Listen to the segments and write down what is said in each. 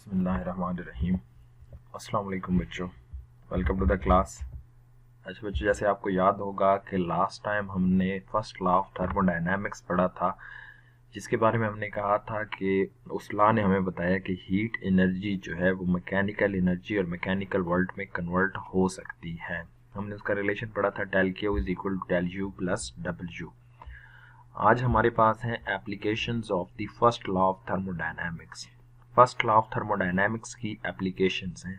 बिस्मिल्लाहिर्रहमानिर्रहीम। अस्सलाम वालेकुम बच्चों, वेलकम टू द क्लास। अच्छा बच्चों, जैसे आपको याद होगा कि लास्ट टाइम हमने फर्स्ट लॉ ऑफ थर्मोडायनामिक्स पढ़ा था, जिसके बारे में हमने कहा था कि उस लॉ ने हमें बताया कि हीट एनर्जी जो है वो मैकेनिकल एनर्जी और मैकेनिकल वर्ल्ड में कन्वर्ट हो सकती है। हमने उसका रिलेशन पढ़ा था del Q is equal to del U plus W. आज हमारे पास हैं applications of the first law of thermodynamics. First law of thermodynamics की एप्लीकेशंस हैं।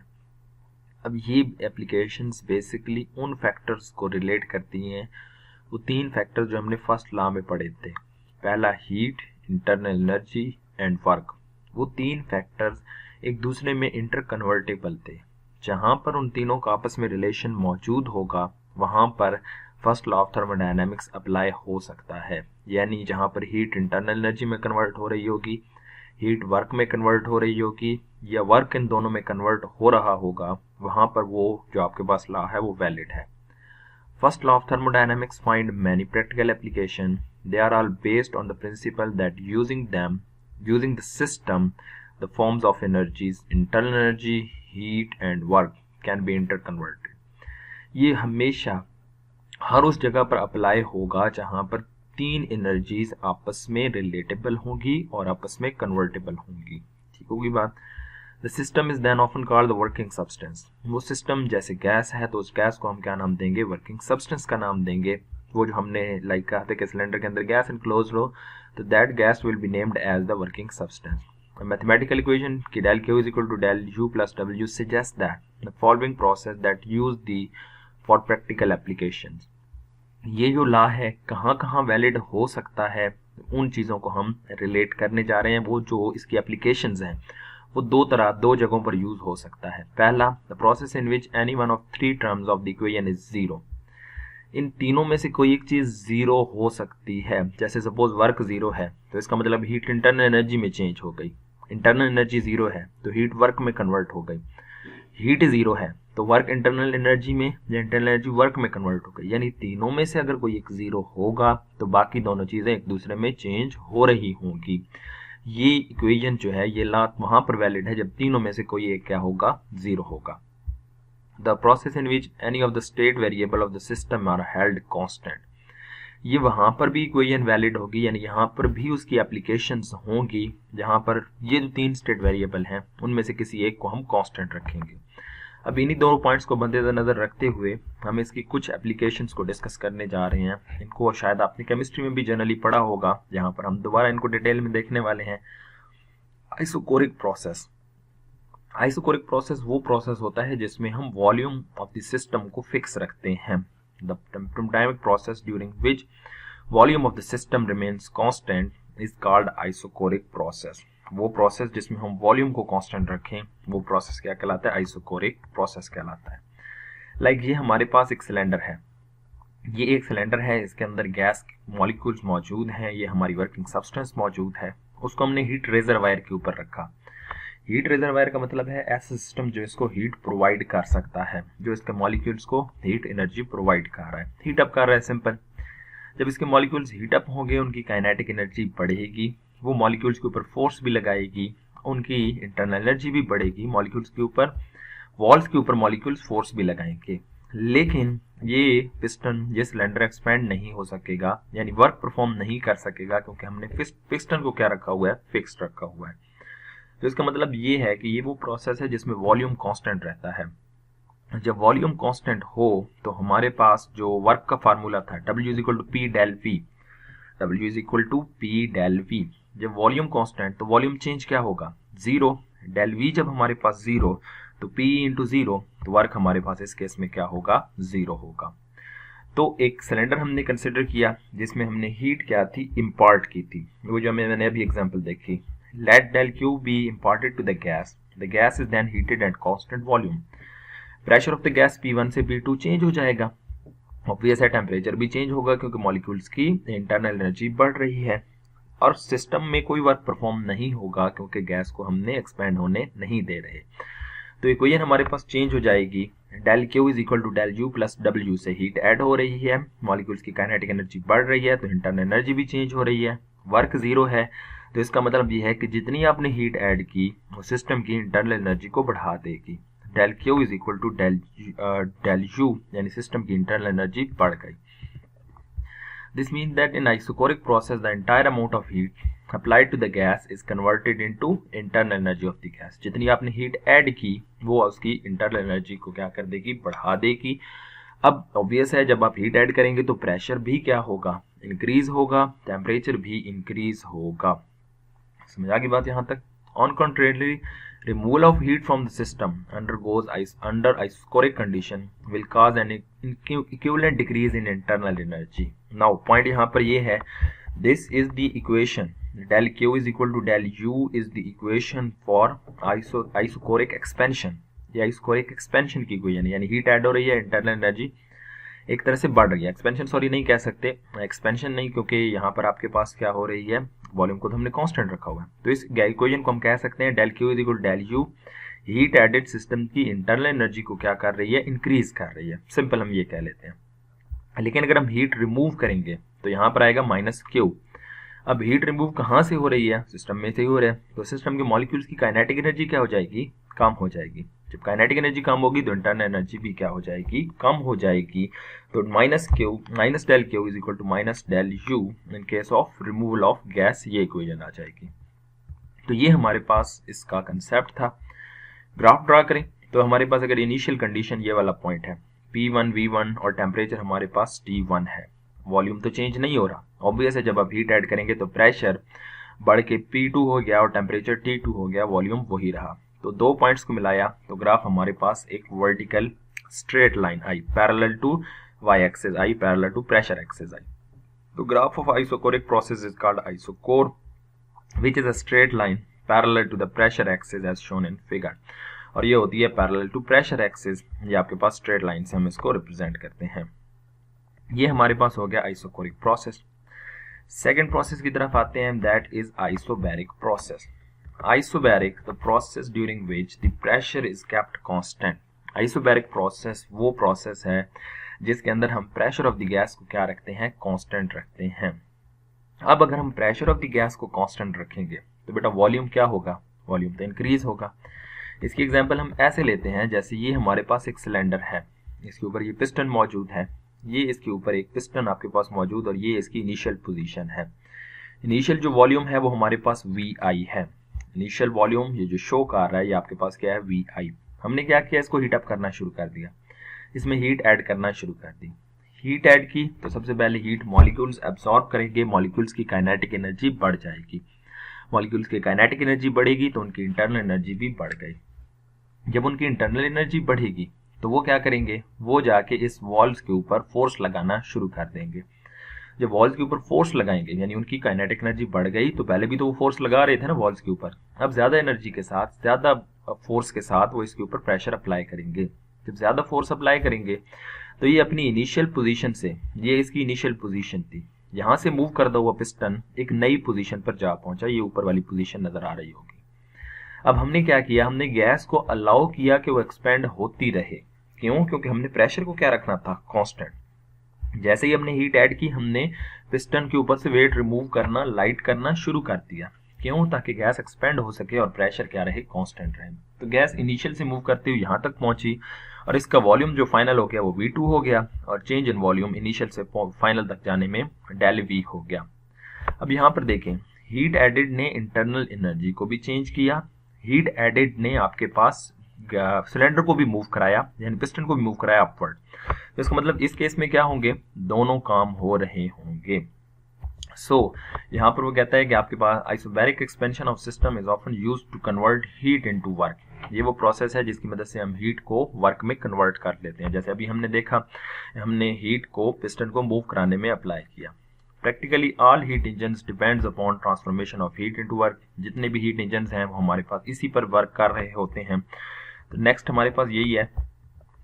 अब ये एप्लीकेशंस बेसिकली उन फैक्टर्स को रिलेट करती हैं, वो तीन फैक्टर्स जो हमने फर्स्ट लॉ में पढ़े थे। पहला heat, internal energy and work. वो तीन फैक्टर्स एक दूसरे में इंटर कन्वर्टेबल थे। जहाँ पर उन तीनों का आपस में रिलेशन मौजूद होगा वहाँ पर first law of thermodynamics apply हो सकता है। यानी जहाँ पर हीट इंटरनल एनर्जी में कन्वर्ट हो रही होगी, हीट वर्क में कन्वर्ट हो रही होगी, या वर्क इन दोनों में कन्वर्ट हो रहा होगा, वहां पर वो जो आपके पास लॉ है वो वैलिड है। First law of thermodynamics find many practical application. They are all based on the principle that using the system the forms of energies internal energy, heat and work can be interconverted. ये हमेशा हर उस जगह पर apply होगा जहां पर तीन energies आपस में रिलेटेबल होंगी और आपस में कन्वर्टेबल होंगी। ठीक होगी बात। The system is then often called the working substance. वो सिस्टम जैसे गैस है तो उस गैस को हम क्या नाम देंगे? वर्किंग सब्सटेंस का नाम देंगे। वो जो हमने लाइक कहा था कि सिलेंडर के अंदर गैस एनक्लोज्ड हो तो that gas will be named as the working substance. Mathematical equation की del Q is equal to del U plus W suggest that the following process that use the for practical applications. ये जो law है कहाँ कहाँ valid हो सकता है, उन चीज़ों को हम रिलेट करने जा रहे हैं। वो जो इसकी एप्लीकेशंस हैं वो दो जगहों पर यूज हो सकता है। पहला, the process in which any one of three terms of the equation is zero. इन तीनों में से कोई एक चीज जीरो हो सकती है। जैसे सपोज वर्क जीरो है तो इसका मतलब हीट इंटरनल एनर्जी में चेंज हो गई। इंटरनल एनर्जी जीरो है तो हीट वर्क में कन्वर्ट हो गई। हीट जीरो है तो वर्क इंटरनल एनर्जी में या इंटरनल एनर्जी वर्क में कन्वर्ट हो गई। यानी तीनों में से अगर कोई एक जीरो होगा तो बाकी दोनों चीजें एक दूसरे में चेंज हो रही होंगी। ये इक्वेशन जो है ये लॉ वहां पर वैलिड है जब तीनों में से कोई एक क्या होगा? जीरो होगा। The process in which any of the state variable of the system are held constant. ये वहां पर भी इक्वेशन वैलिड होगी, यानी यहाँ पर भी उसकी एप्लीकेशंस होंगी जहां पर ये जो तीन स्टेट वेरिएबल हैं उनमें से किसी एक को हम कांस्टेंट रखेंगे। अब इन्हीं दोनों पॉइंट्स को मद्देनजर रखते हुए हम इसकी कुछ एप्लीकेशंस को डिस्कस करने जा रहे हैं। इनको शायद आपने केमिस्ट्री में भी जनरली पढ़ा होगा, जहां पर हम दोबारा इनको डिटेल में देखने वाले हैं। Isochoric process. आइसोकोरिक प्रोसेस वो प्रोसेस होता है जिसमें हम वॉल्यूम ऑफ द सिस्टम को फिक्स रखते हैं। The thermodynamic process during which volume of the system remains constant is called isochoric process. वो प्रोसेस जिसमें हम वॉल्यूम को कांस्टेंट रखें वो प्रोसेस क्या कहलाता है? आइसोकोरिक प्रोसेस कहलाता है। लाइक ये हमारे पास एक सिलेंडर है, ये एक सिलेंडर है, इसके अंदर गैस मॉलिक्यूल्स मौजूद हैं, ये हमारी वर्किंग सब्सटेंस मौजूद है। उसको हमने हीट रिजर्वायर के ऊपर रखा। हीट रिजर्वायर का मतलब है ऐसा सिस्टम जो इसको हीट प्रोवाइड कर सकता है, जो इसके मॉलिक्यूल्स को हीट एनर्जी प्रोवाइड कर रहा है, हीट अप कर रहा है। सिंपल। जब इसके मॉलिक्यूल्स हीट अप होंगे उनकी काइनेटिक एनर्जी बढ़ेगी, वो मॉलिक्यूल्स के ऊपर फोर्स भी लगाएगी, उनकी इंटरनल एनर्जी भी बढ़ेगी। मॉलिक्यूल्स के ऊपर, वॉल्स के ऊपर मॉलिक्यूल्स फोर्स भी लगाएंगे। लेकिन ये पिस्टन, ये सिलेंडर एक्सपेंड नहीं हो सकेगा, यानी वर्क परफॉर्म नहीं कर सकेगा, क्योंकि हमने पिस्टन को क्या रखा हुआ है? फिक्स्ड रखा हुआ है। तो इसका मतलब ये है कि ये वो प्रोसेस है जिसमें वॉल्यूम कांस्टेंट रहता है। जब वॉल्यूम कांस्टेंट हो तो हमारे पास जो वर्क का फार्मूला था W is equal to P del V, W is equal to P del V. जब वॉल्यूम कांस्टेंट तो वॉल्यूम चेंज क्या होगा? जीरो। डेल वी जब हमारे पास जीरो तो P इंटू जीरो, तो वर्क हमारे पास इस केस में क्या होगा? जीरो होगा। तो एक सिलेंडर हमने कंसिडर किया जिसमें हमने हीट क्या थी? इम्पार्ट की थी। वो जो मैंने अभी एग्जाम्पल देखी। Let del Q be imparted to the gas. The gas is then heated at constant volume. Pressure of the gas P1 से P2 चेंज हो जाएगा। ऑब्वियस है टेम्परेचर भी चेंज होगा क्योंकि मॉलिक्यूल्स की इंटरनल एनर्जी बढ़ रही है। और सिस्टम में कोई वर्क परफॉर्म नहीं होगा क्योंकि गैस को हमने एक्सपेंड होने नहीं दे रहे। तो इक्वेशन हमारे पास चेंज हो जाएगी। Del Q is equal to del U plus W से हीट ऐड हो रही है, मॉलिक्यूल्स की काइनेटिक एनर्जी बढ़ रही है तो इंटरनल एनर्जी भी चेंज हो रही है। वर्क जीरो है तो इसका मतलब ये है कि जितनी आपने हीट ऐड की वो सिस्टम की इंटरनल एनर्जी को बढ़ा देगी। Del Q is equal to del U, यानी सिस्टम की इंटरनल एनर्जी बढ़ गई। This mean that in isochoric process the entire amount of heat applied to the gas is converted into internal energy of the gas. जितनी आपने heat add की वो उसकी internal energy को क्या कर देगी, बढ़ा देगी। अब ऑब्वियस है जब आप हीट ऐड करेंगे तो प्रेशर भी क्या होगा, इंक्रीज होगा, टेम्परेचर भी इंक्रीज होगा। समझ आ गई बात यहाँ तक। On contrary, removal of heat from the system undergoes under isoscopic condition will cause an equivalent decrease in internal energy. Now point यहाँ पर ये है, this is the equation, del Q is equal to del U is the equation for isoscopic expansion। ये isoscopic expansion की equation, यानी heat add हो रही है, इंटरनल एनर्जी एक तरह से बढ़ रही है। एक्सपेंशन सॉरी नहीं कह सकते, एक्सपेंशन नहीं, क्योंकि यहाँ पर आपके पास क्या हो रही है, वॉल्यूम को तो हमने कांस्टेंट रखा हुआ है। तो इस इक्वेशन को हम कह सकते हैं del Q is equal del U, heat added system की इंटरनल एनर्जी को क्या कर रही है, इंक्रीज कर रही है। सिंपल हम ये कह लेते हैं। लेकिन अगर हम हीट रिमूव करेंगे तो यहाँ पर आएगा माइनस क्यू। अब हीट रिमूव कहाँ से हो रही है, सिस्टम में से ही हो रहा है, तो सिस्टम के मॉलिक्यूल्स की काइनेटिक एनर्जी क्या हो जाएगी, कम हो जाएगी। जब काइनेटिक एनर्जी कम होगी तो इंटरनल एनर्जी भी क्या हो जाएगी, कम हो जाएगी। तो minus del Q is equal to minus del U in case of removal of gas, ये इक्वेशन आ जाएगी। तो ये हमारे पास इसका कंसेप्ट था। ग्राफ ड्रा करें तो हमारे पास अगर इनिशियल कंडीशन ये वाला पॉइंट है P1 V1 और टेम्परेचर हमारे पास T1 है, वॉल्यूम तो चेंज नहीं हो रहा। ऑब्वियस है जब आप हीट ऐड करेंगे तो प्रेशर बढ़ के P2 हो गया और टेम्परेचर T2 हो गया, वॉल्यूम वही रहा। तो दो पॉइंट्स को मिलाया तो ग्राफ हमारे पास एक वर्टिकल स्ट्रेट लाइन आई, पैरेलल टू वाई एक्सिस आई, पैरेलल टू प्रेशर एक्सिस आई। तो graph of isochoric process is called isochore which is a straight line parallel to the pressure axis as shown in figure. और ये होती है parallel to pressure axis, ये आपके पास straight line से हम इसको रिप्रेजेंट करते हैं। ये हमारे पास हो गया आइसोकोरिक प्रोसेस। सेकेंड प्रोसेस की तरफ आते हैं, that is isobaric process. Isobaric, the process during which the pressure is kept constant। Isobaric process वो प्रोसेस है जिसके अंदर हम प्रेशर ऑफ द गैस को क्या रखते हैं, कांस्टेंट रखते हैं। अब अगर हम प्रेशर ऑफ द गैस को कांस्टेंट रखेंगे तो बेटा वॉल्यूम क्या होगा, वॉल्यूम तो इंक्रीज होगा। इसकी एग्जांपल हम ऐसे लेते हैं, जैसे ये हमारे पास एक सिलेंडर है, इसके ऊपर ये पिस्टन मौजूद है, ये इसके ऊपर एक पिस्टन आपके पास मौजूद और ये इसकी इनिशियल पोजीशन है। इनिशियल जो वॉल्यूम है वो हमारे पास VI है। इनिशियल वॉल्यूम ये जो शो कर रहा है ये आपके पास क्या है, VI। हमने क्या किया, इसको हीट अप करना शुरू कर दिया, इसमें हीट ऐड करना शुरू कर दी। हीट ऐड की तो सबसे पहले हीट मॉलिक्यूल्स एब्सॉर्ब करेंगे, मॉलिक्यूल्स की काइनेटिक एनर्जी बढ़ जाएगी। मॉलिक्यूल्स की काइनेटिक एनर्जी बढ़ेगी तो उनकी इंटरनल एनर्जी भी बढ़ गई। जब उनकी इंटरनल एनर्जी बढ़ेगी तो वो क्या करेंगे, वो जाके इस वॉल्स के ऊपर फोर्स लगाना शुरू कर देंगे। जब वॉल्स के ऊपर फोर्स लगाएंगे यानी उनकी काइनेटिक एनर्जी बढ़ गई, तो पहले भी तो वो फोर्स लगा रहे थे ना वॉल्स के ऊपर, अब ज्यादा एनर्जी के साथ, ज्यादा फोर्स के साथ वो इसके ऊपर प्रेशर अप्लाई करेंगे। जब ज्यादा फोर्स अप्लाई करेंगे तो ये अपनी इनिशियल पोजीशन से, ये इसकी इनिशियल पोजीशन थी, यहाँ से मूव कर दो, वो पिस्टन एक नई पोजीशन पर जा पहुंचा, ये ऊपर वाली पोजीशन नजर आ रही होगी। अब हमने क्या किया, हमने गैस को अलाउ किया कि वो एक्सपेंड होती रहे। क्यों, क्योंकि हमने प्रेशर को क्या रखना था, कांस्टेंट। जैसे ही हमने हीट ऐड की, हमने पिस्टन के ऊपर से वेट रिमूव करना, लाइट करना शुरू कर दिया। क्यों, ताकि गैस एक्सपेंड हो सके और प्रेशर क्या रहे, कांस्टेंट रहे। तो गैस इनिशियल से मूव करते हुए यहाँ तक पहुंची और इसका वॉल्यूम जो फाइनल हो गया वो V2 हो गया और चेंज इन वॉल्यूम इनिशियल से फाइनल तक जाने में डेल V हो गया। अब यहाँ पर देखें, हीट एडेड ने इंटरनल एनर्जी को भी चेंज किया, हीट एडेड ने आपके पास सिलेंडर को भी मूव कराया, यानी पिस्टन को भी मूव कराया अपवर्ड। तो इसका मतलब इस केस में क्या होंगे, दोनों काम हो रहे होंगे। यहाँ पर वो कहता है कि आपके पास isobaric expansion of system is often used to convert heat into work. ये वो प्रोसेस है जिसकी मदद से हम हीट को वर्क में कन्वर्ट कर लेते हैं। जैसे अभी हमने देखा, हमने हीट को पिस्टन को मूव कराने में अप्लाई किया। Practically all heat engines depends upon transformation of heat into work. जितने भी हीट इंजन्स हैं वो हमारे पास इसी पर वर्क कर रहे होते हैं। तो नेक्स्ट हमारे पास यही है,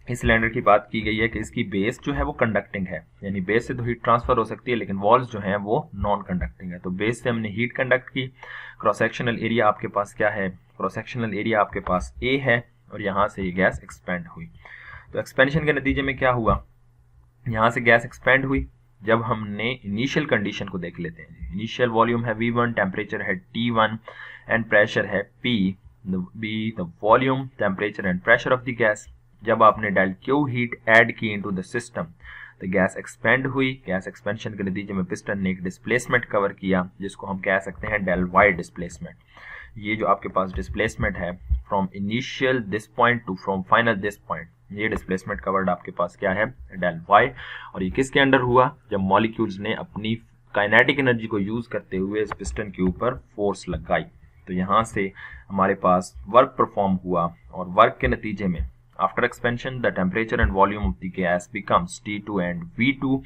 इस सिलेंडर की बात की गई है कि इसकी बेस जो है वो कंडक्टिंग है, यानी बेस से तो हीट ट्रांसफर हो सकती है, लेकिन वॉल्स जो हैं वो नॉन कंडक्टिंग है। तो बेस से हमने हीट कंडक्ट की। क्रॉस सेक्शनल एरिया आपके पास क्या है, क्रॉस सेक्शनल एरिया आपके पास A है और यहाँ से ये गैस एक्सपेंड हुई। तो एक्सपेंशन के नतीजे में क्या हुआ, यहाँ से गैस एक्सपेंड हुई, जब हमने इनिशियल कंडीशन को देख लेते हैं। इनिशियल वॉल्यूम है V1, टेम्परेचर है T1 एंड प्रेशर है P, be the volume, temperature and pressure of the gas. जब आपने डेल क्यू हीट ऐड की इनटू द सिस्टम तो गैस एक्सपेंड हुई। गैस एक्सपेंशन के नतीजे में पिस्टन ने एक डिस्प्लेसमेंट कवर किया जिसको हम कह सकते हैं डेल वाई डिस्प्लेसमेंट। ये जो आपके पास डिस्प्लेसमेंट है from initial this point two from final this point, ये डिस्प्लेसमेंट कवर्ड आपके पास क्या है, डेल वाई। और ये किसके अंडर हुआ, जब मॉलिक्यूल्स ने अपनी काइनेटिक एनर्जी को यूज करते हुए इस पिस्टन के ऊपर फोर्स लगाई। तो यहाँ से हमारे पास वर्क परफॉर्म हुआ और वर्क के नतीजे में after expansion the temperature and volume of the gas becomes T2 and V2।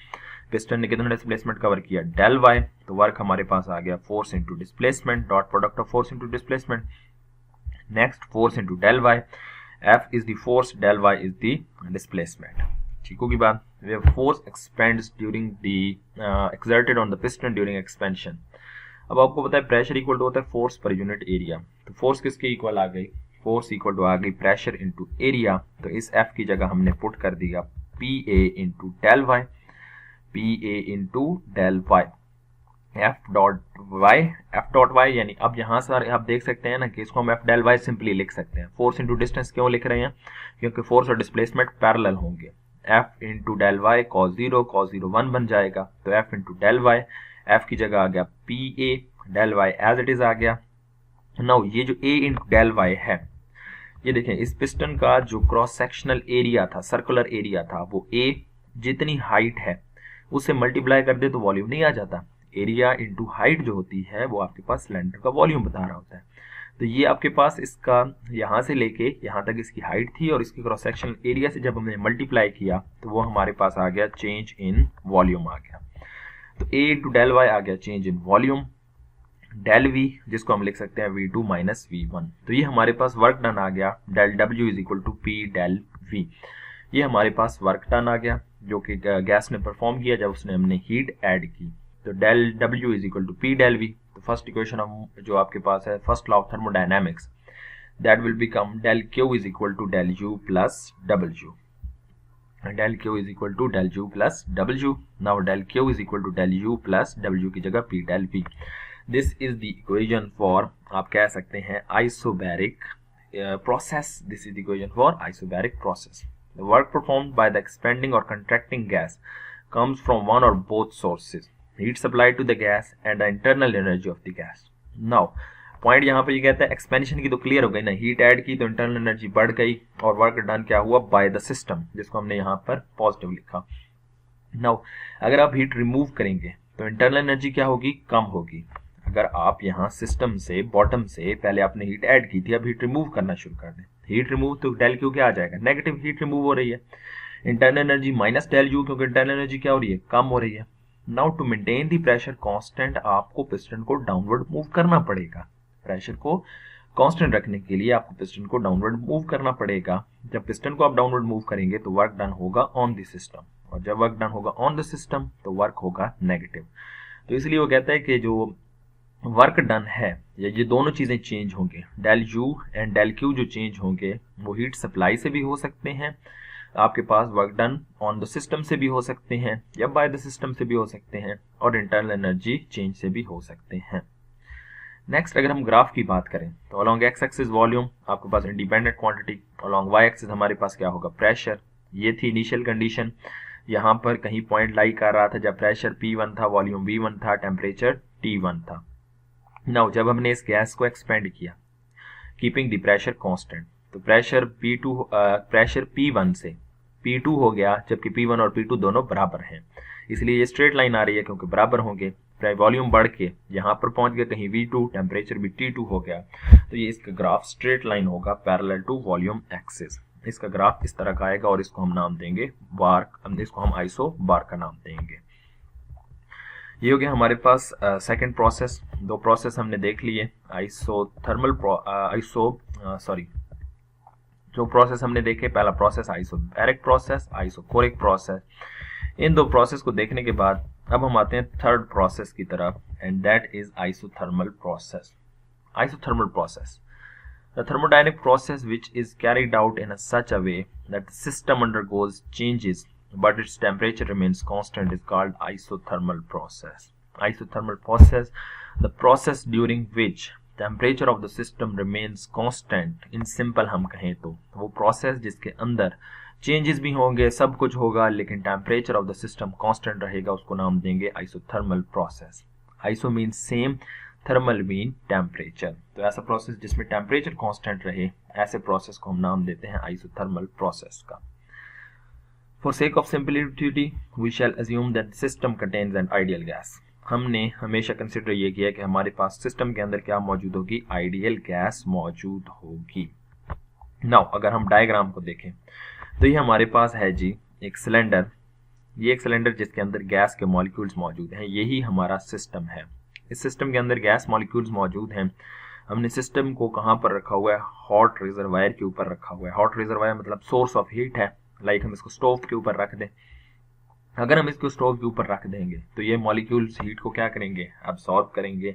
Piston ने कितना डिस्प्लेसमेंट कवर किया, डेल वाई। तो वर्क हमारे पास आ गया force into displacement, dot product of force into displacement. Next force into del Y, F is the force, del y is the displacement। ठीक होगी बात। where force expands during the exerted on the piston during expansion। अब आपको पता है pressure equal to होता है force per unit area. तो फोर्स किसके इक्वल आ गई, फोर्स इक्वल टू आ गई प्रेशर इंटू एरिया। तो इस F की जगह हमने पुट कर दिया PA into del Y, PA into del Y, F dot Y. यानी अब यहाँ से आप देख सकते हैं ना कि इसको हम F डेल वाई सिंपली लिख सकते हैं। फोर्स इंटू डिस्टेंस क्यों लिख रहे हैं, क्योंकि फोर्स और डिस्प्लेसमेंट पैरेलल होंगे। F into del Y cos 0 1 बन जाएगा। तो F into del Y, F की जगह आ गया PA, del Y as it is आ गया। नाउ ये जो A इंटू डेल वाई है, ये देखें इस पिस्टन का जो क्रॉस सेक्शनल एरिया था, सर्कुलर एरिया था, वो A जितनी हाइट है उससे मल्टीप्लाई कर दे तो वॉल्यूम नहीं आ जाता। एरिया इंटू हाइट जो होती है वो आपके पास सिलेंडर का वॉल्यूम बता रहा होता है। तो ये आपके पास इसका यहाँ से लेके यहाँ तक इसकी हाइट थी और इसकी क्रॉस सेक्शनल एरिया से जब हमने मल्टीप्लाई किया तो वो हमारे पास आ गया चेंज इन वॉल्यूम आ गया। तो A इंटू डेल वाई आ गया change in volume, del V जिसको हम लिख सकते हैं V2 माइनस V1। तो ये हमारे पास वर्क डन आ गया, del W is equal to P del V। ये हमारे पास वर्क डन आ गया जो कि गैस ने परफॉर्म किया जब उसने हमने हीट ऐड की। तो del W is equal to P del V। तो फर्स्ट इक्वेशन हम जो आपके पास है first law of thermodynamics, that will become del Q is equal to del U plus W। Del Q is equal to del U plus W। Now del Q is equal to del U plus W की जगह P del V। This is the equation for, आप कह सकते हैं isobaric process. This is the equation for isobaric process. The work performed by the expanding or contracting gas comes from one or both sources, heat supplied to the gas and the internal energy of the gas। Now, point यहाँ पे ये कहता है expansion की तो clear हो गई ना, हीट ऐड की तो इंटरनल एनर्जी बढ़ गई और वर्क डन क्या हुआ बाय द सिस्टम, जिसको हमने यहाँ पर पॉजिटिव लिखा। नाउ अगर आप हीट रिमूव करेंगे तो इंटरनल एनर्जी क्या होगी, कम होगी। अगर आप यहाँ सिस्टम से बॉटम से पहले आपने हीट ऐड की थी, अब हीट रिमूव करना शुरू कर दें, हीट रिमूव तो डेल क्यू क्या आ जाएगा, नेगेटिव हीट रिमूव हो रही है। Internal energy minus del U, क्योंकि इंटरनल एनर्जी क्या हो रही है, कम हो रही है। Now to maintain the pressure constant, आपको पिस्टन को डाउनवर्ड मूव करना पड़ेगा। प्रेशर को कांस्टेंट रखने के लिए आपको पिस्टन को डाउनवर्ड मूव करना पड़ेगा। जब पिस्टन को आप डाउनवर्ड मूव करेंगे तो वर्क डन होगा ऑन द सिस्टम, और जब वर्क डन होगा ऑन द सिस्टम तो वर्क होगा नेगेटिव। तो इसलिए वो कहता है कि जो वर्क डन है ये दोनों चीजें चेंज होंगे, del U and del Q जो चेंज होंगे वो हीट सप्लाई से भी हो सकते हैं, आपके पास work done on the system से भी हो सकते हैं या बाय द सिस्टम से भी हो सकते हैं, और इंटरनल एनर्जी चेंज से भी हो सकते हैं। नेक्स्ट अगर हम ग्राफ की बात करें तो अलोंग एक्स एक्सिस वॉल्यूम आपके पास independent quantity, along Y axis हमारे पास क्या होगा, प्रेशर। ये थी इनिशियल कंडीशन, यहाँ पर कहीं पॉइंट लाई कर रहा था जब प्रेशर P1 था, वॉल्यूम V1 था, टेम्परेचर T1 था। नाउ जब हमने इस गैस को एक्सपेंड किया कीपिंग द प्रेशर कांस्टेंट, तो प्रेशर P1 से P2 हो गया, जबकि P1 और P2 दोनों बराबर हैं, इसलिए ये स्ट्रेट लाइन आ रही है क्योंकि बराबर होंगे। वॉल्यूम बढ़ के यहाँ पर पहुंच गया कहीं V2, टेम्परेचर भी T2 हो गया, तो ये इसका ग्राफ स्ट्रेट लाइन होगा पैरेलल टू वॉल्यूम एक्सिस। इसका ग्राफ इस तरह का आएगा और इसको हम नाम देंगे बार, इसको हम आइसो बार का नाम देंगे। ये हो गया हमारे पास सेकंड प्रोसेस। दो प्रोसेस हमने देख लिए, जो प्रोसेस हमने देखे, पहला process isobaric process, isochoric process. इन दो प्रोसेस को देखने के बाद अब हम आते हैं थर्ड प्रोसेस की तरफ, and that is isothermal process. Isothermal process, the thermodynamic process which is carried out in such a way that the system undergoes changes but its temperature remains constant is called isothermal process. Isothermal process, the process during which temperature of the system remains constant. In simple हम कहें तो वो process जिसके अंदर changes भी होंगे, सब कुछ होगा, लेकिन temperature of the system constant रहेगा, उसको नाम देंगे isothermal process. Iso mean same, thermal mean temperature. तो ऐसा प्रोसेस जिसमें टेम्परेचर कांस्टेंट रहे, ऐसे प्रोसेस को हम नाम देते हैं आइसोथर्मल प्रोसेस का. For sake of simplicity we shall assume that system contains an ideal gas. हमने हमेशा कंसिडर ये किया कि हमारे पास सिस्टम के अंदर क्या मौजूद होगी, आइडियल गैस मौजूद होगी. नाउ अगर हम डायग्राम को देखें तो ये हमारे पास है जी एक सिलेंडर. ये एक सिलेंडर जिसके अंदर गैस के मॉलिक्यूल्स मौजूद हैं, यही हमारा सिस्टम है. इस सिस्टम के अंदर गैस मॉलिक्यूल्स मौजूद हैं. हमने सिस्टम को कहाँ पर रखा हुआ है, हॉट रिजर्वायर के ऊपर रखा हुआ है. हॉट रिजर्वायर मतलब सोर्स ऑफ हीट है. लाइक हम इसको स्टोव के ऊपर रख दें. अगर हम इसको स्टोव के ऊपर रख देंगे तो ये मॉलिक्यूल्स हीट को क्या करेंगे, एब्जॉर्ब करेंगे.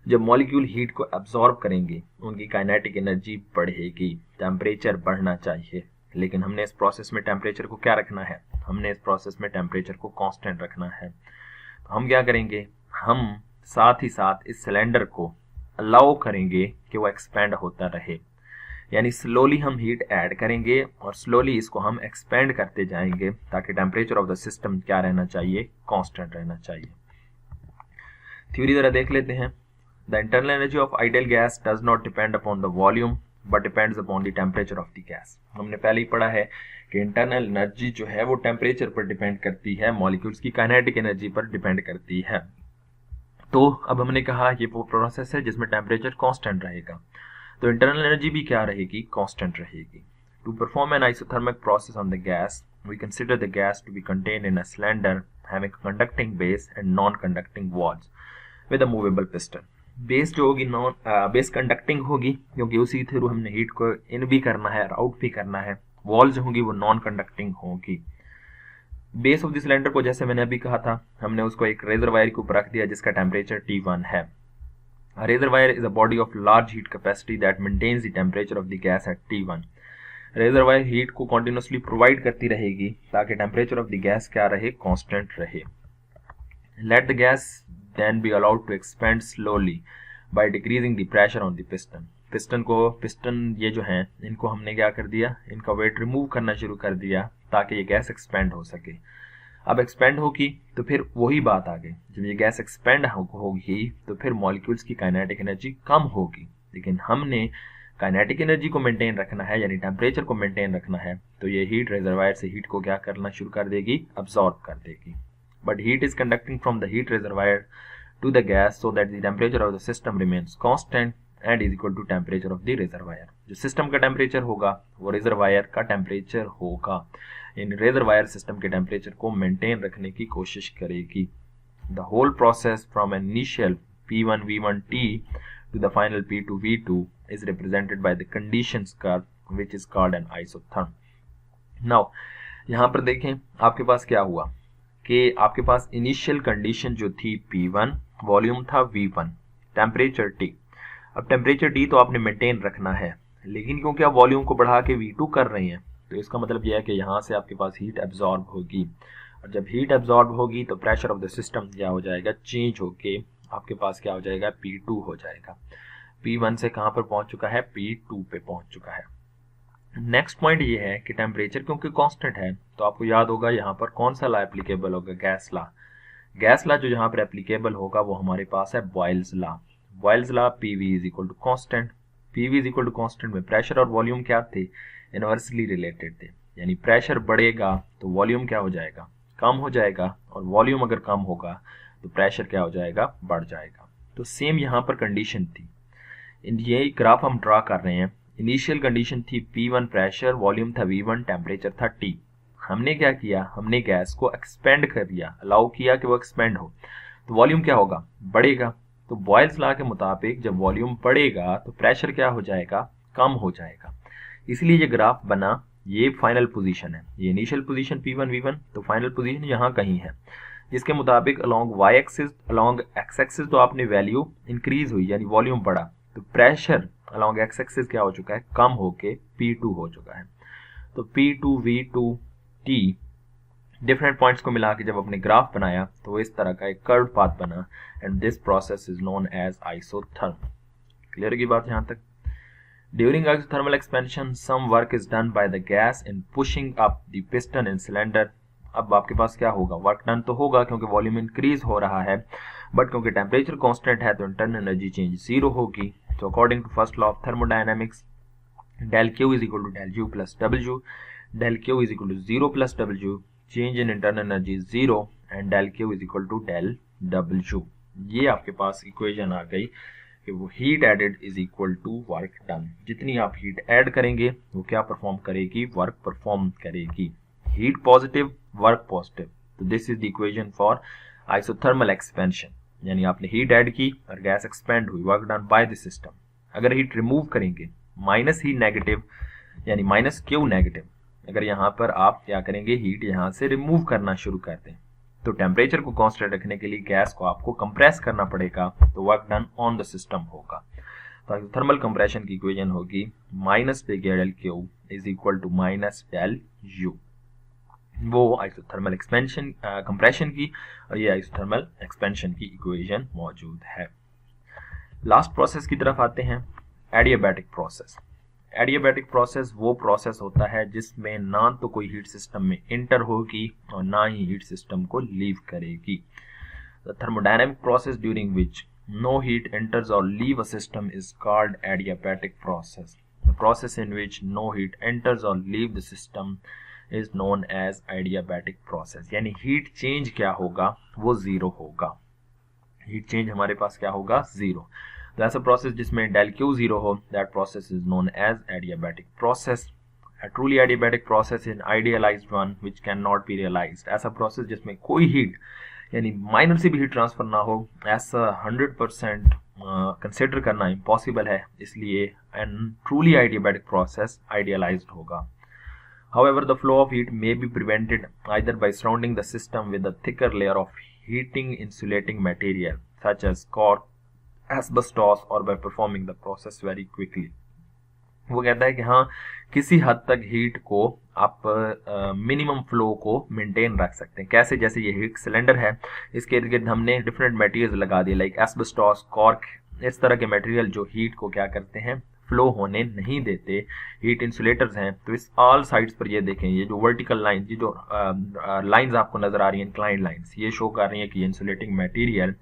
जब मॉलिक्यूल हीट को एब्जॉर्ब करेंगे उनकी काइनेटिक एनर्जी बढ़ेगी, टेम्परेचर बढ़ना चाहिए. लेकिन हमने इस प्रोसेस में टेम्परेचर को क्या रखना है, हमने इस प्रोसेस में टेम्परेचर को कांस्टेंट रखना है. तो हम क्या करेंगे, हम साथ ही साथ इस सिलेंडर को अलाउ करेंगे कि वो एक्सपेंड होता रहे. यानी स्लोली हम हीट ऐड करेंगे और स्लोली इसको हम एक्सपेंड करते जाएंगे ताकि टेम्परेचर ऑफ द सिस्टम क्या रहना चाहिए, कांस्टेंट रहना चाहिए. थ्योरी जरा देख लेते हैं. The internal energy of ideal gas does not depend upon the volume but depends upon the temperature of the gas. हमने पहले ही पढ़ा है कि इंटरनल एनर्जी जो है वो टेम्परेचर पर डिपेंड करती है, मॉलिक्यूल्स की काइनेटिक एनर्जी पर डिपेंड करती है. तो अब हमने कहा ये वो प्रोसेस है जिसमें टेम्परेचर कांस्टेंट रहेगा, तो इंटरनल एनर्जी भी क्या रहेगी, कांस्टेंट रहेगी. To perform an isothermic process on the gas we consider the gas to be contained in a cylinder having conducting base and non conducting walls with a movable piston. Base जो होगी non base conducting होगी क्योंकि उसी through हमने heat को इन भी करना है और आउट भी करना है. वॉल जो होंगी वो नॉन कंडक्टिंग होगी. बेस ऑफ द सिलेंडर को जैसे मैंने अभी कहा था, हमने उसको एक रेजरवायर के ऊपर रख दिया जिसका टेम्परेचर T1 है. A reservoir is a body of large heat capacity that maintains the temperature of the gas at T1. Reservoir heat को कंटिन्यूसली प्रोवाइड करती रहेगी ताकि टेम्परेचर ऑफ द गैस क्या रहे, कांस्टेंट रहे. Let the gas then be allowed to expand slowly by decreasing the pressure on the piston. Piston ये जो हैं इनको हमने क्या कर दिया, इनका वेट रिमूव करना शुरू कर दिया ताकि ये गैस एक्सपेंड हो सके. अब एक्सपेंड होगी तो फिर वही बात आ गई, जब ये गैस एक्सपेंड होगी तो फिर मॉलिक्यूल्स की काइनेटिक एनर्जी कम होगी. लेकिन हमने काइनेटिक एनर्जी को मेंटेन रखना है, यानी टेम्परेचर को मेंटेन रखना है, तो ये हीट रिजर्वायर से हीट को क्या करना शुरू कर देगी, अब्सॉर्ब कर देगी. But heat is conducting from the heat reservoir to the gas so that the temperature of the system remains constant and is equal to temperature of the reservoir. जो सिस्टम का टेम्परेचर होगा वो reservoir का temperature होगा. इन reservoir system के temperature को maintain रखने की कोशिश करेगी. The whole process from an initial P1 V1T to the final P2 V2 is represented by the conditions curve which is called an isotherm. Now यहाँ पर देखें आपके पास क्या हुआ कि आपके पास इनिशियल कंडीशन जो थी P1, वॉल्यूम था V1, टेम्परेचर T. अब टेम्परेचर T तो आपने मेंटेन रखना है, लेकिन क्योंकि आप वॉल्यूम को बढ़ा के V2 कर रहे हैं तो इसका मतलब यह है कि यहाँ से आपके पास हीट एब्जॉर्ब होगी. और जब हीट एब्जॉर्ब होगी तो प्रेशर ऑफ द सिस्टम क्या हो जाएगा, चेंज होके आपके पास क्या हो जाएगा, P2 हो जाएगा. P1 से कहाँ पर पहुँच चुका है, P2 पे पहुँच चुका है. नेक्स्ट पॉइंट ये है कि टेम्परेचर क्योंकि कांस्टेंट है तो आपको याद होगा यहाँ पर कौन सा लॉ एप्लीकेबल होगा, गैस लॉ. गैस लॉ जो यहाँ पर एप्लीकेबल होगा वो हमारे पास है Boyle's law. Boyle's law PV is equal to constant. PV is equal to constant में प्रेशर और वॉल्यूम क्या थे, इनवर्सली रिलेटेड थे. यानी प्रेशर बढ़ेगा तो वॉल्यूम क्या हो जाएगा, कम हो जाएगा, और वॉल्यूम अगर कम होगा तो प्रेशर क्या हो जाएगा, बढ़ जाएगा. तो सेम यहाँ पर कंडीशन थी. ये ग्राफ हम ड्रा कर रहे हैं. इनिशियल कंडीशन थी P1 प्रेशर, वॉल्यूम था V1, टेम्परेचर था T. हमने क्या किया, हमने गैस को एक्सपेंड कर दिया, अलाउ किया कि वो एक्सपेंड हो, तो वॉल्यूम क्या होगा, बढ़ेगा. तो बॉयल्स लॉ के मुताबिक जब वॉल्यूम बढ़ेगा तो प्रेशर क्या हो जाएगा, कम हो जाएगा. इसलिए ये ग्राफ बना. ये फाइनल पोजीशन है, ये इनिशियल पोजीशन P1 V1, तो फाइनल पोजीशन यहाँ कहीं है, जिसके मुताबिक along y axis along x axis तो आपने वैल्यू इंक्रीज हुई यानी वॉल्यूम बढ़ा, तो प्रेशर अलोंग x एक्सिस क्या हो चुका है, कम होके P2 हो चुका है. तो P2 V2 T different points को मिला के जब अपने ग्राफ बनाया तो वो इस तरह का एक कर्व पाथ बना, and this process is known as isotherm. Clear की बात यहाँ तक? During isothermal expansion some work is done by the gas in pushing up the piston in cylinder. अब आपके पास क्या होगा, वर्क डन तो होगा क्योंकि वॉल्यूम इंक्रीज हो रहा है, बट क्योंकि टेम्परेचर कांस्टेंट है तो इंटरनल एनर्जी चेंज जीरो होगी। तो according to first law of thermodynamics, del Q is equal to del U plus W, del Q is equal to 0 plus W, change in internal energy is 0, and del Q is equal to del W। ये आपके पास equation आ गई कि वो heat added is equal to work done. जितनी आप heat add करेंगे वो क्या परफॉर्म करेगी, वर्क परफॉर्म करेगी। Heat positive, work positive. तो this is the equation for isothermal expansion, यानी आपने हीट ऐड की और गैस एक्सपेंड हुई, work done by the system. अगर हीट रिमूव करेंगे, माइनस ही नेगेटिव यानी माइनस क्यू नेगेटिव, अगर यहाँ पर आप क्या करेंगे, हीट यहाँ से रिमूव करना शुरू कर दें, तो टेम्परेचर को कांस्टेंट रखने के लिए गैस को आपको कंप्रेस करना पड़ेगा, तो work done on the system होगा। तो थर्मल कंप्रेशन की इक्वेशन होगी minus del Q is equal to minus del U. वो आइसोथर्मल एक्सपेंशन कंप्रेशन की और ये आइसोथर्मल एक्सपेंशन की इक्वेशन मौजूद है। लास्ट प्रोसेस की तरफ आते हैं, एडियाबैटिक प्रोसेस। एडियाबैटिक प्रोसेस वो प्रोसेस होता है जिसमें ना तो कोई हीट सिस्टम में इंटर होगी और ना ही हीट सिस्टम को लीव करेगी। The thermodynamic process during which no heat enters और leave a system is called adiabatic process. The process in which no heat enters और leave the system is known as adiabatic process. यानी heat change क्या होगा, वो zero होगा। Heat change हमारे पास क्या होगा, जीरो। तो ऐसा प्रोसेस जिसमें डेल क्यू जीरो हो, that process is known as adiabatic process. A truly adiabatic process is an idealized one which cannot be realized। ऐसा प्रोसेस जिसमें कोई हीट यानी माइनर से भी हीट ट्रांसफर ना हो, ऐसा 100% कंसिडर करना इम्पॉसिबल है, इसलिए an truly adiabatic process idealised होगा। However, the flow of heat may be prevented either by surrounding the system with a thicker layer of heating insulating material such as cork, asbestos, or by performing the process very quickly। वो कहता है कि हाँ, किसी हद तक heat को आप मिनिमम फ्लो को मेंटेन रख सकते हैं। कैसे? जैसे ये हीट सिलेंडर है, इसके इर्द गिर्द हमने डिफरेंट मटेरियल्स लगा दिए, लाइक एस्बेस्टॉस, कॉर्क, इस तरह के मटेरियल जो हीट को क्या करते हैं, फ्लो होने नहीं देते। हीट इंसुलेटर्स हैं। तो इस ऑल साइड्स पर ये देखें, ये जो वर्टिकल लाइन, ये जो लाइंस आपको नजर आ रही हैं, इंक्लाइंड लाइंस, ये शो कर रही हैं कि इंसुलेटिंग मटेरियल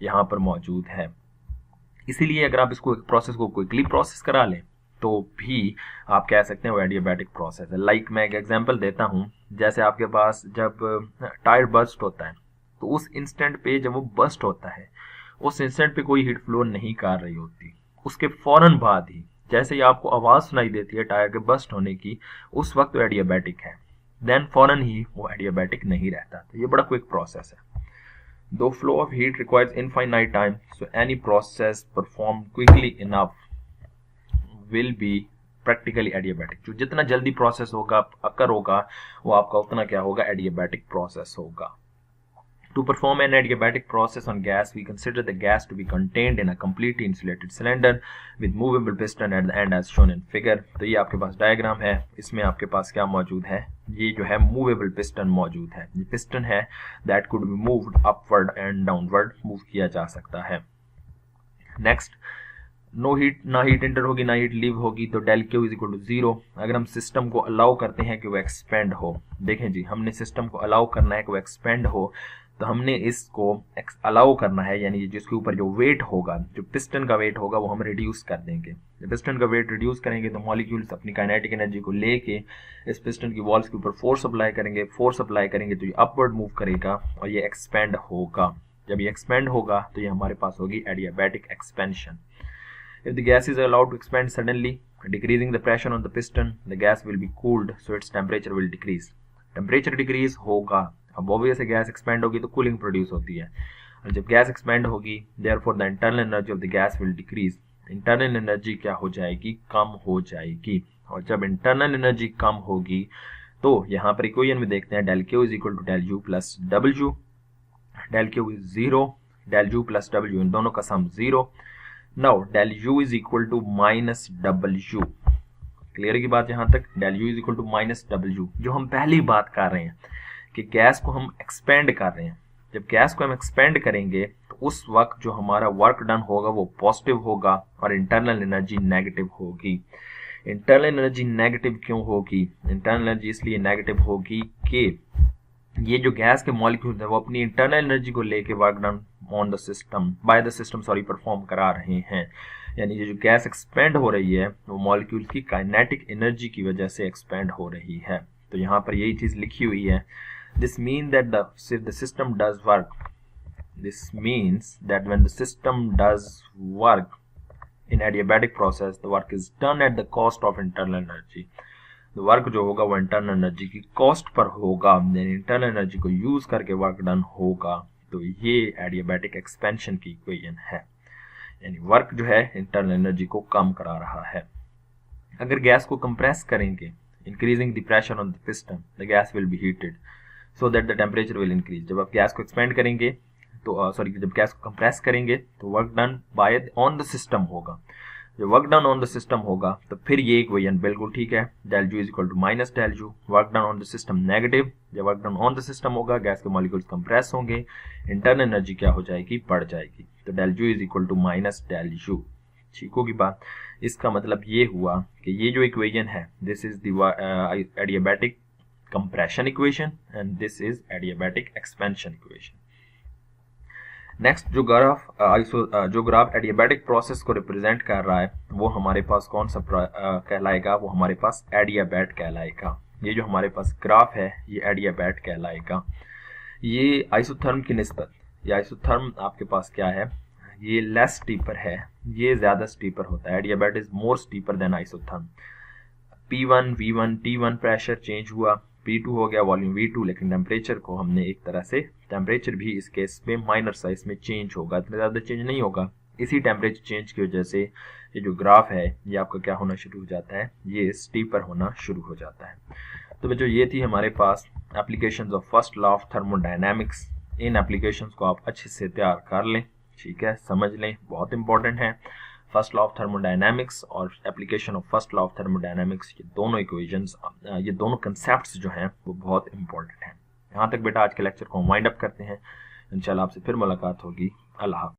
यहाँ पर मौजूद है। इसीलिए अगर आप इसको प्रोसेस को क्विकली प्रोसेस करा लें तो भी आप कह सकते हैं वो एडियाबैटिक प्रोसेस है। लाइक मैं एक एग्जांपल देता हूँ, जैसे आपके पास जब टायर बर्स्ट होता है तो उस इंस्टेंट पे, जब वो बर्स्ट होता है उस इंस्टेंट पे कोई हीट फ्लो नहीं कर रही होती, उसके फौरन बाद ही जैसे ही आपको आवाज सुनाई देती है टायर के बर्स्ट होने की, उस वक्त वो एडियाबैटिक है, देन फौरन ही वो एडियाबैटिक नहीं रहता। तो ये बड़ा क्विक प्रोसेस है। Though flow of heat requires infinite time, so any process performed quickly enough will be practically adiabatic। जो जितना जल्दी प्रोसेस होगा, अकर होगा, वो आपका उतना क्या होगा, एडियाबैटिक प्रोसेस होगा। To perform an adiabatic process on gas, we consider the gas to be contained in a completely insulated cylinder with movable piston at the end as shown in figure। तो ये आपके पास diagram है, इसमें आपके पास क्या मौजूद है, ये जो है मूवेबल पिस्टन मौजूद है। ये पिस्टन है that could be moved upward and downward, move किया जा सकता है। नेक्स्ट, नो हीट, ना हीट एंटर होगी ना हीट लीव होगी, तो del Q is equal to zero. अगर हम सिस्टम को अलाउ करते हैं कि वो एक्सपेंड हो, देखें जी, हमने सिस्टम को अलाउ करना है कि वो एक्सपेंड हो, तो हमने इसको अलाउ करना है, यानी जिसके ऊपर जो वेट होगा, जो पिस्टन का वेट होगा, वो हम रिड्यूस कर देंगे। जब पिस्टन का वेट रिड्यूस करेंगे तो मॉलिक्यूल्स अपनी काइनेटिक एनर्जी को लेके इस पिस्टन की वॉल्स के ऊपर फोर्स अप्लाई करेंगे। फोर्स अप्लाई करेंगे तो ये अपवर्ड मूव करेगा और ये एक्सपेंड होगा। जब ये एक्सपेंड होगा तो ये हमारे पास होगी adiabatic expansion. If the gas is allowed to expand suddenly, decreasing the pressure on the piston, the gas will be cooled, so its temperature will decrease। Temperature decrease होगा। अब obvious है, गैस एक्सपेंड होगी तो cooling produce होती है, और जब gas expand होगी, therefore the internal energy of the gas will decrease। Internal energy क्या हो जाएगी, कम हो जाएगी। और जब इंटरनल एनर्जी कम होगी तो यहाँ पर इक्वेशन में देखते हैं, del Q is equal to del U plus W. Del Q is zero, del U plus W, इन दोनों का sum zero. Now del U is equal to minus W. Clear की बात यहाँ तक? Del U is equal to minus W, जो हम पहली बात कर रहे हैं कि गैस को हम एक्सपेंड कर रहे हैं। जब गैस को हम एक्सपेंड करेंगे तो उस वक्त जो हमारा वर्क डन होगा वो पॉजिटिव होगा और इंटरनल एनर्जी नेगेटिव होगी। इंटरनल एनर्जी नेगेटिव क्यों होगी? इंटरनल एनर्जी इसलिए नेगेटिव होगी कि ये जो गैस के मॉलिक्यूल्स हैं वो अपनी इंटरनल एनर्जी को लेके work done on the system by the system perform करा रहे हैं। यानी ये जो गैस एक्सपेंड हो रही है वो मॉलिक्यूल की काइनेटिक एनर्जी की वजह से एक्सपेंड हो रही है। तो यहाँ पर यही चीज लिखी हुई है, this mean that the system does work, this means that when the system does work in adiabatic process the work is done at the cost of internal energy. Work जो होगा वो इंटरनल एनर्जी की cost per होगा, internal energy को use करके work done होगा। तो ये एडियाबैटिक एक्सपेंशन की इक्वेशन है, यानी वर्क जो है इंटरनल एनर्जी को कम करा रहा है। अगर गैस को कंप्रेस करेंगे, increasing the pressure on the piston, the gas will B heated so that the temperature will increase. जब आप गैस को एक्सपेंड करेंगे तो जब गैस को कंप्रेस करेंगे तो work done by on the system होगा। जब work done on the system होगा तो फिर ये इक्वेशन बिल्कुल ठीक है, del U is equal to minus del U. Work done on the system negative, जब work done on the system होगा गैस के मॉलिक्यूल्स कंप्रेस होंगे, इंटरनल एनर्जी क्या हो जाएगी? बढ़ जाएगी। तो del U is equal to minus del U. ठीक होगी बात। इसका मतलब ये हुआ कि ये जो इक्वेशन है this is the adiabatic compression equation and this is adiabatic expansion equation. Next जो ग्राफ एडियाबैटिक प्रोसेस को रिप्रेजेंट कर रहा है वो हमारे पास कौन सा कहलाएगा? वो हमारे पास एडियाबैट कहलाएगा। ये जो हमारे पास ग्राफ है ये एडियाबैट कहलाएगा। ये आइसोथर्म की निस्बत, ये आइसोथर्म आपके पास क्या है? ये लेस स्टीपर है, ये ज्यादा स्टीपर होता है। Adiabat is more steeper than isotherm. P1, V1, T1 pressure change हुआ, P2 हो गया वॉल्यूम V2, लेकिन टेम्परेचर को हमने एक तरह से, टेम्परेचर भी इस केस में माइनर साइज में चेंज होगा, इतना ज़्यादा चेंज नहीं होगा। इसी टेम्परेचर चेंज की वजह से ये जो ग्राफ है ये आपका क्या होना शुरू हो जाता है? ये स्टीपर होना शुरू हो जाता है। तो बच्चों ये थी हमारे पास applications of first law of thermodynamics. इन एप्लीकेशंस को आप अच्छे से तैयार कर लें, ठीक है, समझ लें, बहुत इंपॉर्टेंट है। फर्स्ट लॉ ऑफ थर्मोडायनामिक्स और application of first law of thermodynamics, ये दोनों इक्वेशंस, ये दोनों कंसेप्ट्स जो हैं वो बहुत इंपॉर्टेंट हैं। यहाँ तक बेटा आज के लेक्चर को वाइंड अप करते हैं। इंशाल्लाह आपसे फिर मुलाकात होगी। अल्लाह।